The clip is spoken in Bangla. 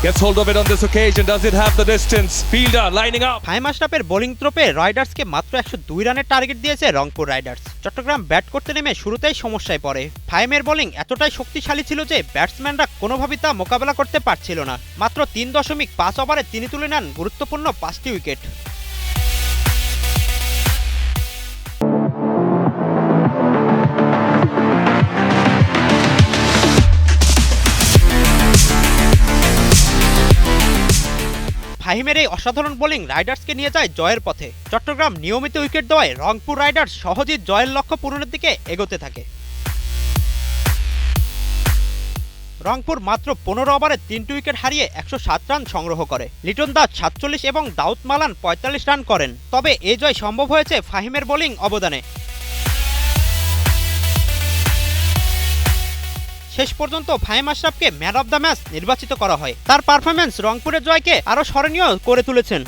Gets hold of it on this occasion. Does it have the distance? Fielder lining up. Fahim আশরাফের বোলিং ত্রোপে রাইডার্সকে মাত্র 102 রানের টার্গেট দিয়েছে রংপুর রাইডার্স। চট্টগ্রাম ব্যাট করতে নেমে শুরুতেই সমস্যায় পড়ে। ফাহিমের বোলিং এতটাই শক্তিশালী ছিল যে ব্যাটসম্যানরা কোনোভাবেই তা মোকাবেলা করতে পারছিল না। মাত্র 3.5 ওভারে তিনি তুলে নেন গুরুত্বপূর্ণ 5টি উইকেট। ফাহিমের এই অসাধারণ বোলিং রাইডার্সকে নিয়ে যায় জয়ের পথে। চট্টগ্রাম নিয়মিত উইকেট দেওয়ায় রংপুর রাইডার্স সহজেই জয়ের লক্ষ্য পূরণের দিকে এগোতে থাকে। রংপুর মাত্র 15 ওভারে 3টি উইকেট হারিয়ে 107 রান সংগ্রহ করে। লিটন দাস 47 এবং দাউদ মালান 45 রান করেন। তবে এই জয় সম্ভব হয়েছে ফাহিমের বোলিং অবদানে। শেষ পর্যন্ত ফাহিম আশরাফকে ম্যান অব দ্য ম্যাচ নির্বাচিত করা হয়। তার পারফরম্যান্স রংপুরের জয়কে আরও স্মরণীয় করে তুলেছেন।